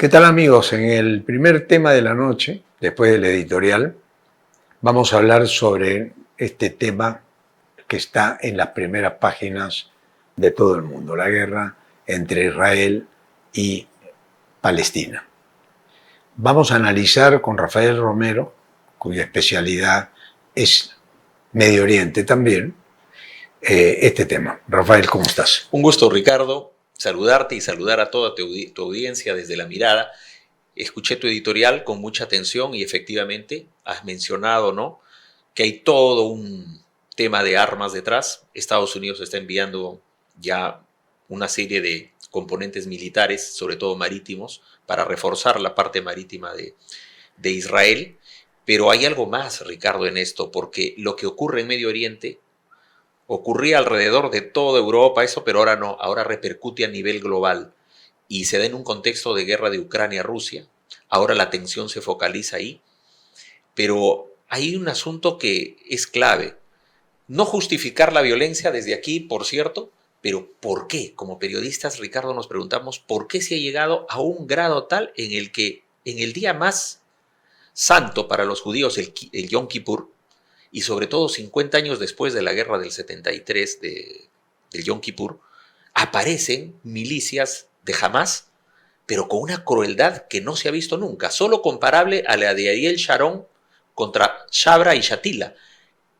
¿Qué tal amigos? En el primer tema de la noche, después del editorial, vamos a hablar sobre este tema que está en las primeras páginas de todo el mundo, la guerra entre Israel y Palestina. Vamos a analizar con Rafael Romero, cuya especialidad es Medio Oriente también, este tema. Rafael, ¿cómo estás? Un gusto, Ricardo, saludarte y saludar a toda tu audiencia desde La Mirada. Escuché tu editorial con mucha atención y efectivamente has mencionado, ¿no?, que hay todo un tema de armas detrás. Estados Unidos está enviando ya una serie de componentes militares, sobre todo marítimos, para reforzar la parte marítima de Israel. Pero hay algo más, Ricardo, en esto, porque lo que ocurre en Medio Oriente ocurría alrededor de toda Europa, eso, pero ahora no, ahora repercute a nivel global y se da en un contexto de guerra de Ucrania-Rusia. Ahora la atención se focaliza ahí, pero hay un asunto que es clave. No justificar la violencia desde aquí, por cierto, pero ¿por qué? Como periodistas, Ricardo, nos preguntamos por qué se ha llegado a un grado tal en el que en el día más santo para los judíos, el Yom Kippur, y sobre todo 50 años después de la guerra del 73 del Yom Kippur, aparecen milicias de Hamás, pero con una crueldad que no se ha visto nunca, solo comparable a la de Ariel Sharon contra Shabra y Shatila,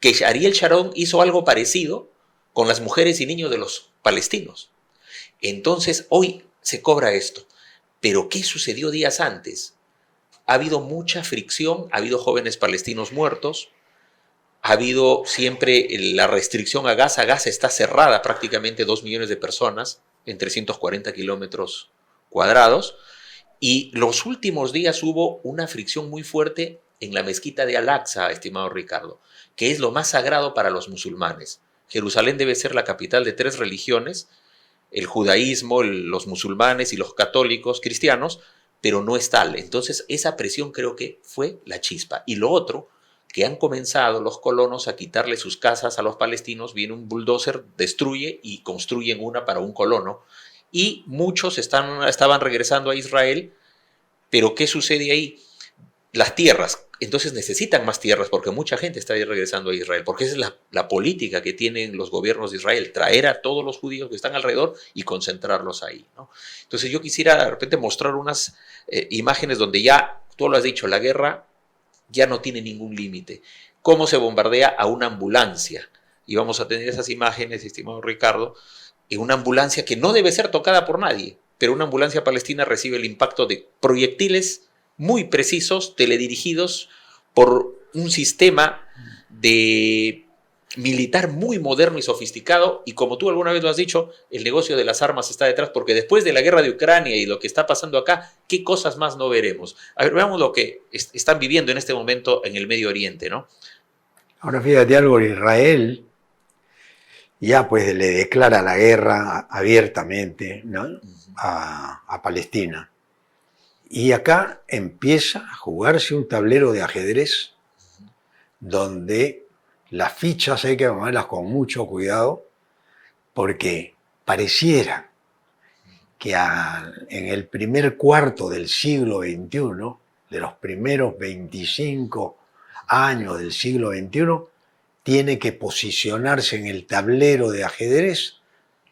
que Ariel Sharon hizo algo parecido con las mujeres y niños de los palestinos. Entonces, hoy se cobra esto. Pero ¿qué sucedió días antes? Ha habido mucha fricción, ha habido jóvenes palestinos muertos, ha habido siempre la restricción a Gaza. Gaza está cerrada, prácticamente 2 millones de personas en 340 kilómetros cuadrados. Y los últimos días hubo una fricción muy fuerte en la mezquita de Al-Aqsa, estimado Ricardo, que es lo más sagrado para los musulmanes. Jerusalén debe ser la capital de 3 religiones, el judaísmo, los musulmanes y los católicos cristianos, pero no es tal. Entonces esa presión creo que fue la chispa. Y lo otro, que han comenzado los colonos a quitarle sus casas a los palestinos, viene un bulldozer, destruye y construyen una para un colono, y muchos estaban regresando a Israel, pero ¿qué sucede ahí? Las tierras, entonces necesitan más tierras porque mucha gente está ahí regresando a Israel, porque esa es la política que tienen los gobiernos de Israel, traer a todos los judíos que están alrededor y concentrarlos ahí, ¿no? Entonces yo quisiera de repente mostrar unas imágenes donde ya, tú lo has dicho, la guerra ya no tiene ningún límite. Cómo se bombardea a una ambulancia. Y vamos a tener esas imágenes, estimado Ricardo, en una ambulancia que no debe ser tocada por nadie, pero una ambulancia palestina recibe el impacto de proyectiles muy precisos, teledirigidos por un sistema de militar muy moderno y sofisticado, y como tú alguna vez lo has dicho, el negocio de las armas está detrás, porque después de la guerra de Ucrania y lo que está pasando acá, ¿qué cosas más no veremos? A ver, veamos lo que están viviendo en este momento en el Medio Oriente, ¿no? Ahora fíjate algo, Israel ya pues le declara la guerra abiertamente, ¿no?, a Palestina. Y acá empieza a jugarse un tablero de ajedrez donde las fichas hay que tomarlas con mucho cuidado, porque pareciera que en el primer cuarto del siglo XXI, de los primeros 25 años del siglo XXI, tiene que posicionarse en el tablero de ajedrez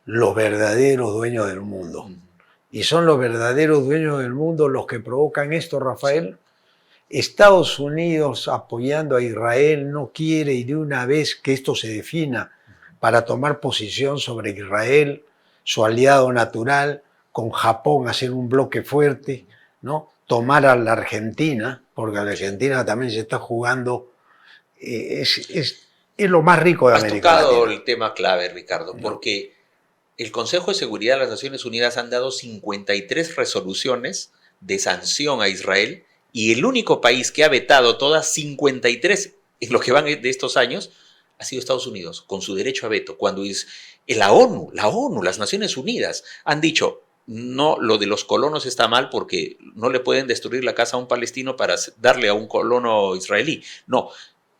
los verdaderos dueños del mundo. Y son los verdaderos dueños del mundo los que provocan esto, Rafael. Estados Unidos, apoyando a Israel, no quiere y de una vez que esto se defina para tomar posición sobre Israel, su aliado natural, con Japón hacer un bloque fuerte, ¿no?, tomar a la Argentina, porque a la Argentina también se está jugando, es lo más rico de América Latina. Has tocado el tema clave, Ricardo, ¿No? porque el Consejo de Seguridad de las Naciones Unidas han dado 53 resoluciones de sanción a Israel, y el único país que ha vetado todas 53 en lo que van de estos años ha sido Estados Unidos, con su derecho a veto. Cuando es la ONU, las Naciones Unidas han dicho, no, lo de los colonos está mal porque no le pueden destruir la casa a un palestino para darle a un colono israelí. No,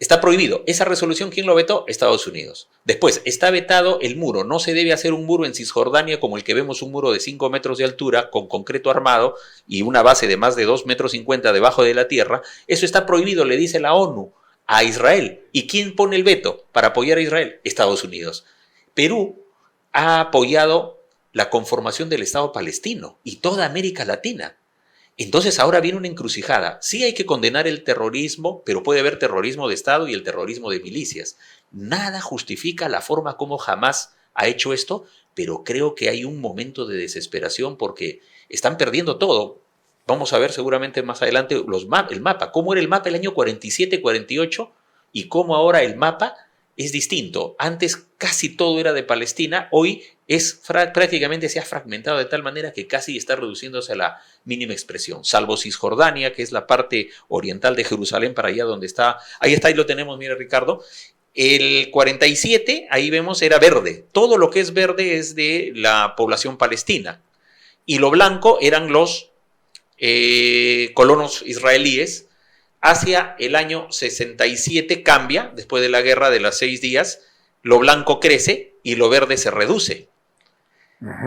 Está prohibido. Esa resolución, ¿quién lo vetó? Estados Unidos. Después, está vetado el muro. No se debe hacer un muro en Cisjordania como el que vemos, un muro de 5 metros de altura con concreto armado y una base de más de 2,50 metros debajo de la tierra. Eso está prohibido, le dice la ONU a Israel. ¿Y quién pone el veto para apoyar a Israel? Estados Unidos. Perú ha apoyado la conformación del Estado palestino y toda América Latina. Entonces ahora viene una encrucijada. Sí hay que condenar el terrorismo, pero puede haber terrorismo de Estado y el terrorismo de milicias. Nada justifica la forma como Hamás ha hecho esto, pero creo que hay un momento de desesperación porque están perdiendo todo. Vamos a ver seguramente más adelante el mapa. ¿Cómo era el mapa el año 47, 48? Y cómo ahora el mapa es distinto. Antes casi todo era de Palestina, hoy prácticamente se ha fragmentado de tal manera que casi está reduciéndose a la mínima expresión, salvo Cisjordania, que es la parte oriental de Jerusalén, para allá donde está, ahí lo tenemos, mira Ricardo, el 47, ahí vemos, era verde, todo lo que es verde es de la población palestina, y lo blanco eran los colonos israelíes. Hacia el año 67 cambia, después de la guerra de los 6 días, lo blanco crece y lo verde se reduce.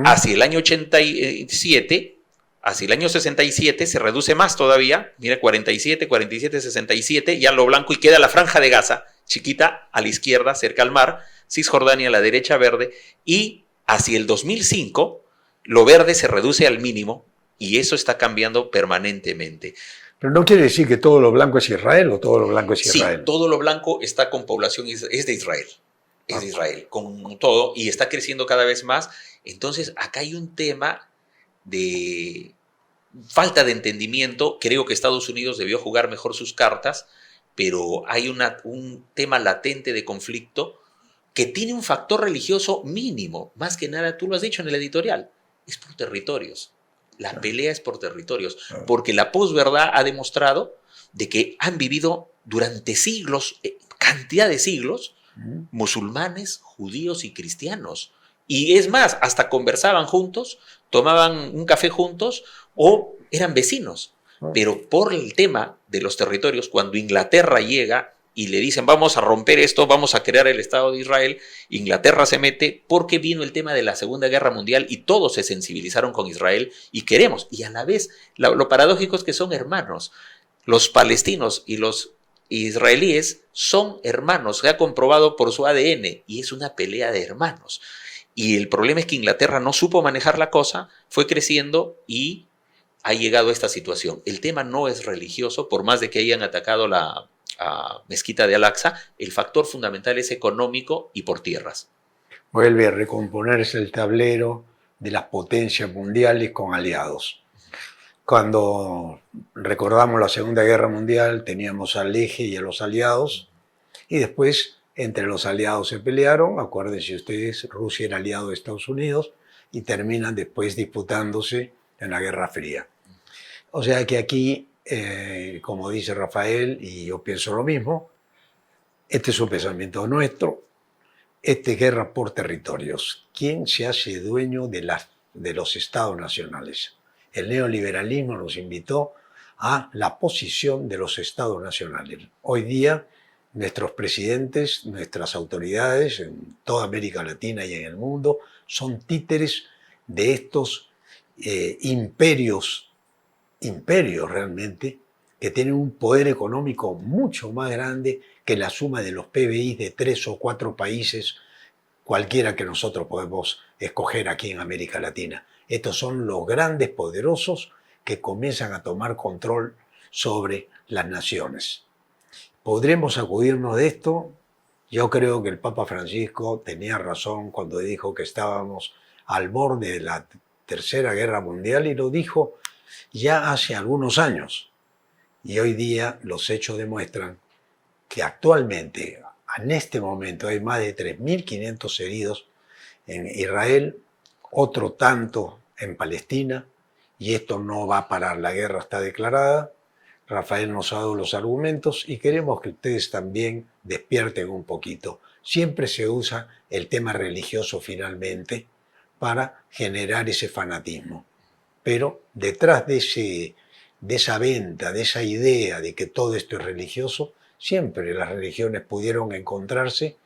Hacia el año 87, hacia el año 67 se reduce más todavía, mira, 47, 47, 67, ya lo blanco y queda la franja de Gaza, chiquita, a la izquierda, cerca al mar, Cisjordania a la derecha verde, y hacia el 2005 lo verde se reduce al mínimo y eso está cambiando permanentemente. Pero no quiere decir que todo lo blanco es Israel o todo lo blanco es Israel. Sí, todo lo blanco está con población, es de Israel. Es de Israel, con todo, y está creciendo cada vez más. Entonces, acá hay un tema de falta de entendimiento. Creo que Estados Unidos debió jugar mejor sus cartas, pero hay un tema latente de conflicto que tiene un factor religioso mínimo. Más que nada, tú lo has dicho en el editorial, es por territorios. La pelea es por territorios, porque la posverdad ha demostrado de que han vivido durante siglos, cantidad de siglos, musulmanes, judíos y cristianos. Y es más, hasta conversaban juntos, tomaban un café juntos o eran vecinos. Pero por el tema de los territorios, cuando Inglaterra llega y le dicen vamos a romper esto, vamos a crear el Estado de Israel, Inglaterra se mete porque vino el tema de la Segunda Guerra Mundial y todos se sensibilizaron con Israel y queremos. Y a la vez, lo paradójico es que son hermanos. Los palestinos y los israelíes son hermanos, se ha comprobado por su ADN y es una pelea de hermanos. Y el problema es que Inglaterra no supo manejar la cosa, fue creciendo y ha llegado a esta situación. El tema no es religioso, por más de que hayan atacado la mezquita de Al-Aqsa, el factor fundamental es económico y por tierras. Vuelve a recomponerse el tablero de las potencias mundiales con aliados. Cuando recordamos la Segunda Guerra Mundial teníamos al eje y a los aliados y después entre los aliados se pelearon, acuérdense ustedes, Rusia era aliado de Estados Unidos y terminan después disputándose en la Guerra Fría. O sea que aquí, como dice Rafael, y yo pienso lo mismo, este es un pensamiento nuestro, esta es guerra por territorios. ¿Quién se hace dueño de los estados nacionales? El neoliberalismo nos invitó a la posición de los estados nacionales. Hoy día, nuestros presidentes, nuestras autoridades en toda América Latina y en el mundo son títeres de estos imperios realmente, que tienen un poder económico mucho más grande que la suma de los PBI de 3 o 4 países, cualquiera que nosotros podemos escoger aquí en América Latina. Estos son los grandes poderosos que comienzan a tomar control sobre las naciones. ¿Podremos acudirnos de esto? Yo creo que el Papa Francisco tenía razón cuando dijo que estábamos al borde de la Tercera Guerra Mundial y lo dijo ya hace algunos años. Y hoy día los hechos demuestran que actualmente, en este momento, hay más de 3.500 heridos en Israel, otro tanto en Palestina, y esto no va a parar, la guerra está declarada. Rafael nos ha dado los argumentos y queremos que ustedes también despierten un poquito. Siempre se usa el tema religioso finalmente para generar ese fanatismo. Pero detrás de esa venta, de esa idea de que todo esto es religioso, siempre las religiones pudieron encontrarse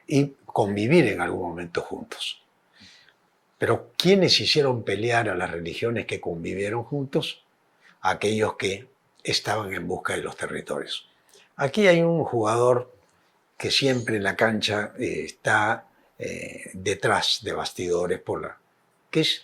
y convivir en algún momento juntos. Pero ¿quiénes hicieron pelear a las religiones que convivieron juntos? Aquellos que estaban en busca de los territorios. Aquí hay un jugador que siempre en la cancha está detrás de bastidores, que es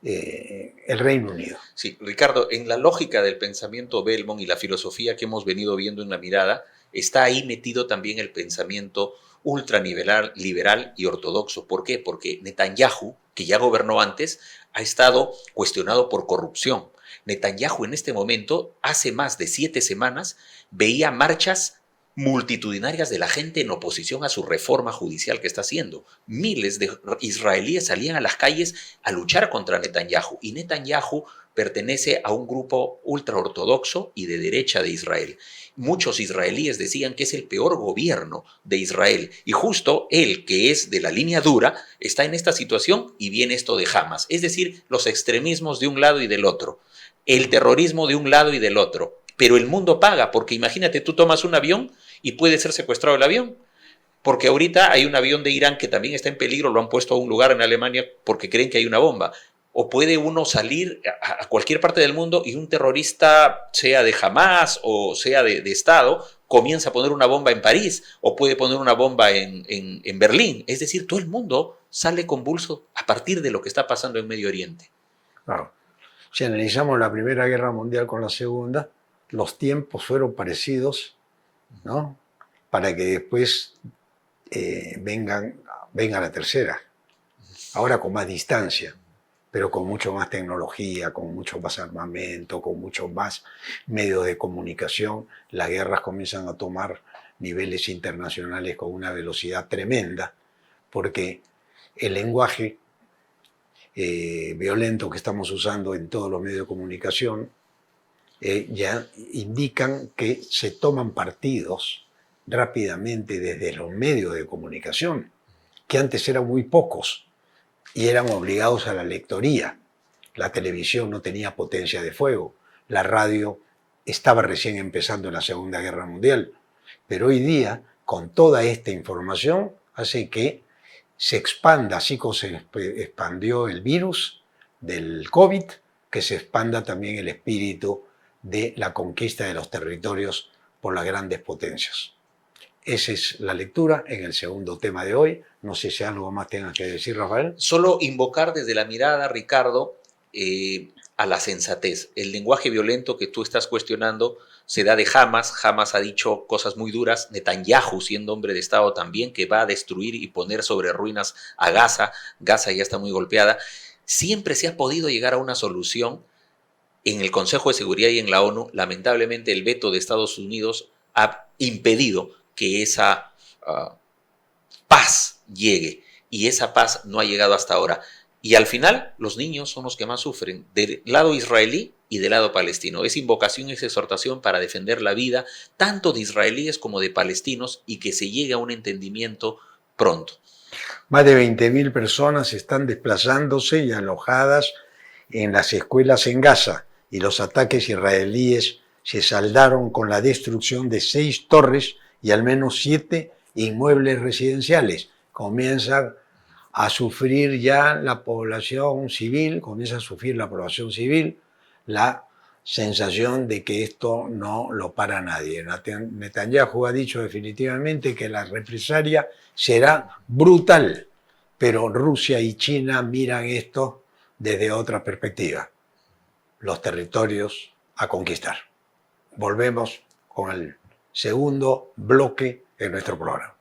el Reino Unido. Sí, Ricardo, en la lógica del pensamiento Belmont y la filosofía que hemos venido viendo en La Mirada, está ahí metido también el pensamiento ultraliberal liberal y ortodoxo. ¿Por qué? Porque Netanyahu, que ya gobernó antes, ha estado cuestionado por corrupción. Netanyahu en este momento, hace más de 7 semanas, veía marchas multitudinarias de la gente en oposición a su reforma judicial que está haciendo. Miles de israelíes salían a las calles a luchar contra Netanyahu, y Netanyahu pertenece a un grupo ultraortodoxo y de derecha de Israel. Muchos israelíes decían que es el peor gobierno de Israel, y justo él, que es de la línea dura, está en esta situación, y viene esto de Hamas, es decir, los extremismos de un lado y del otro, el terrorismo de un lado y del otro. Pero el mundo paga, porque imagínate, tú tomas un avión y puede ser secuestrado el avión, porque ahorita hay un avión de Irán que también está en peligro, lo han puesto a un lugar en Alemania porque creen que hay una bomba. O puede uno salir a cualquier parte del mundo y un terrorista, sea de Hamas o sea de Estado, comienza a poner una bomba en París, o puede poner una bomba en Berlín. Es decir, todo el mundo sale convulso a partir de lo que está pasando en Medio Oriente. Claro. Si analizamos la Primera Guerra Mundial con la Segunda, los tiempos fueron parecidos, ¿no? Para que después venga la tercera. Ahora con más distancia, pero con mucho más tecnología, con mucho más armamento, con mucho más medios de comunicación. Las guerras comienzan a tomar niveles internacionales con una velocidad tremenda, porque el lenguaje violento que estamos usando en todos los medios de comunicación ya indican que se toman partidos rápidamente desde los medios de comunicación, que antes eran muy pocos y eran obligados a la lectoría. La televisión no tenía potencia de fuego, la radio estaba recién empezando en la Segunda Guerra Mundial, pero hoy día, con toda esta información, hace que se expanda, así como se expandió el virus del COVID, que se expanda también el espíritu de la conquista de los territorios por las grandes potencias. Esa es la lectura en el segundo tema de hoy. No sé si algo más tengas que decir, Rafael. Solo invocar desde La Mirada, Ricardo, a la sensatez. El lenguaje violento que tú estás cuestionando se da de Hamas. Hamas ha dicho cosas muy duras. Netanyahu, siendo hombre de Estado también, que va a destruir y poner sobre ruinas a Gaza. Gaza ya está muy golpeada. Siempre se ha podido llegar a una solución en el Consejo de Seguridad y en la ONU. Lamentablemente el veto de Estados Unidos ha impedido que esa paz llegue, y esa paz no ha llegado hasta ahora. Y al final los niños son los que más sufren, del lado israelí y del lado palestino. Es invocación y es exhortación para defender la vida tanto de israelíes como de palestinos, y que se llegue a un entendimiento pronto. Más de 20.000 personas están desplazándose y alojadas en las escuelas en Gaza, y los ataques israelíes se saldaron con la destrucción de 6 torres y al menos 7 inmuebles residenciales. Comienza a sufrir ya la población civil, la sensación de que esto no lo para nadie. Netanyahu ha dicho definitivamente que la represalia será brutal, pero Rusia y China miran esto desde otra perspectiva: los territorios a conquistar. Volvemos con el segundo bloque en nuestro programa.